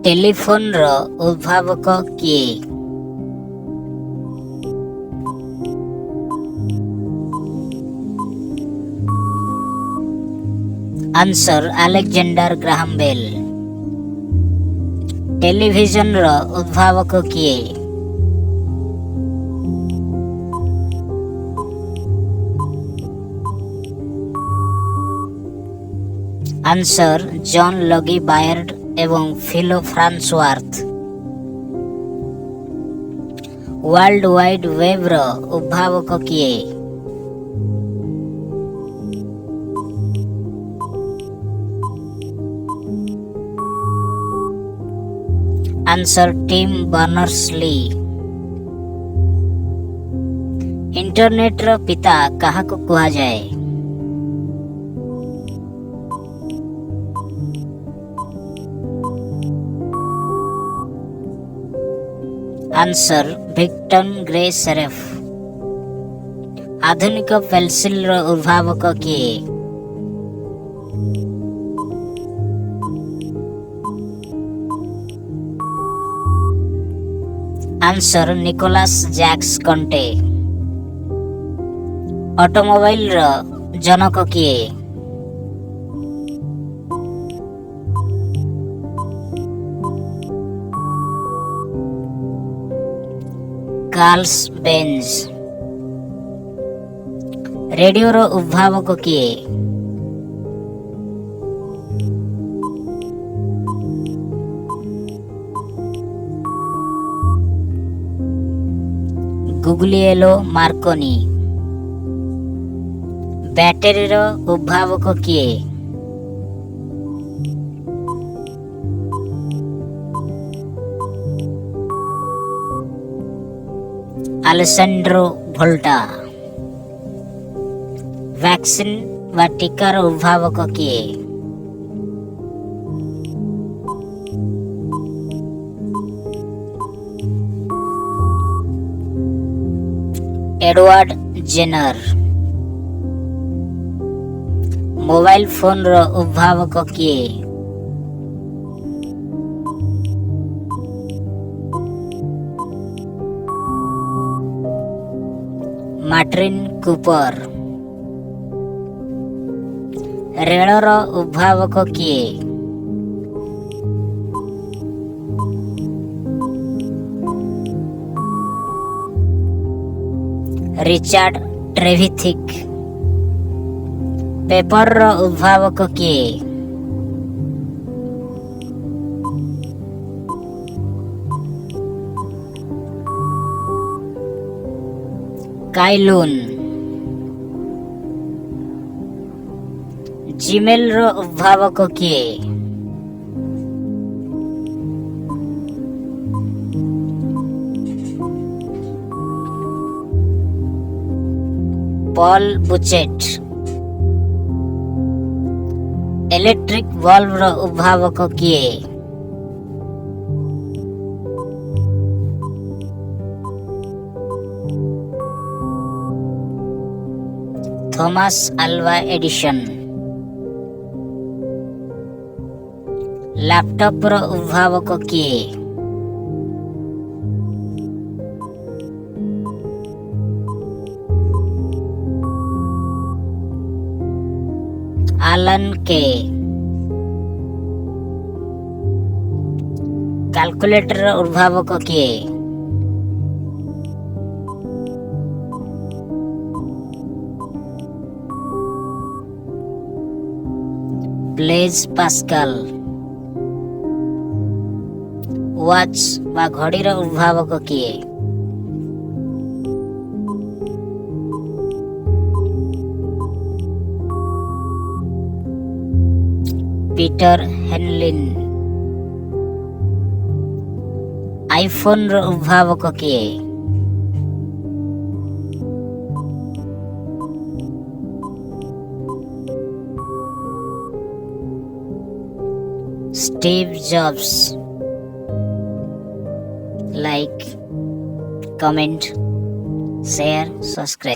ଟେଲିଫୋନର ଉଦ୍ଭାବକ କିଏ? Answer Alexander Graham Bell. ଟେଲିଭିଜନର ଉଦ୍ଭାବକ କିଏ? ଆନ୍ସର ଜନ୍ ଲଗି ବାୟର୍ଡ ଏବଂ ଫିଲୋ ଫ୍ରାନ୍ସୱାର୍ଥ। ୱାର୍ଲଡ ୱାଇଡ୍ ୱେବ୍ର ଉଦ୍ଭାବକ କିଏ? Answer Tim Berners Lee. ଇଣ୍ଟରନେଟର ପିତା କାହାକୁ କୁହାଯାଏ? Answer Victor Gray Cerf. ଆଧୁନିକ ପେନସିଲର ଉଦ୍ଭାବକ କିଏ? Answer Nicolas Jacques Conte. ଅଟୋମୋବାଇଲର ଜନକ କିଏ? Karl Benz. ରେଡିଓର ଉଦ୍ଭାବକ କିଏ? ଗୁଗୁଲିଏଲୋ ମାର୍କୋନି। ବ୍ୟାଟେରୀର ଉଦ୍ଭାବକ କିଏ? Alessandro Volta. ଭ୍ୟାକ୍ସିନ ବା ଟିକାର ଉଦ୍ଭାବକ କିଏ? ଏଡୱାର୍ଡ ଜେନର। ମୋବାଇଲ ଫୋନର ଉଦ୍ଭାବକ କିଏ? Martin Cooper. ରେଳର ଉଦ୍ଭାବକ କିଏ? ରିଚାର୍ଡ ଟ୍ରେଭିଥିକ। ପେପରର ଉଦ୍ଭାବକ କିଏ? କାଇଲୁନ। ଜିମେଲର ଉଦ୍ଭାବକ କିଏ? ପଲ୍ ବୁଚେଟ୍। ଇଲେକ୍ଟ୍ରିକ ବଲ୍ବର ଉଦ୍ଭାବକ କିଏ? Thomas Alva Edison. ଲ୍ୟାପଟପର ଉଦ୍ଭାବକ କିଏ? ଆଲାନ କେ। କାଲକୁଲେଟରର ଉଦ୍ଭାବକ କିଏ? ବ୍ଲେଜ ପାସ୍କାଲ। ୱାଚ୍ ବା ଘଡ଼ିର ଉଦ୍ଭାବକ କିଏ? ପିଟର ହେନଲିନ। ଆଇଫୋନର ଉଦ୍ଭାବକ କିଏ? Steve Jobs. Like, comment, share, subscribe.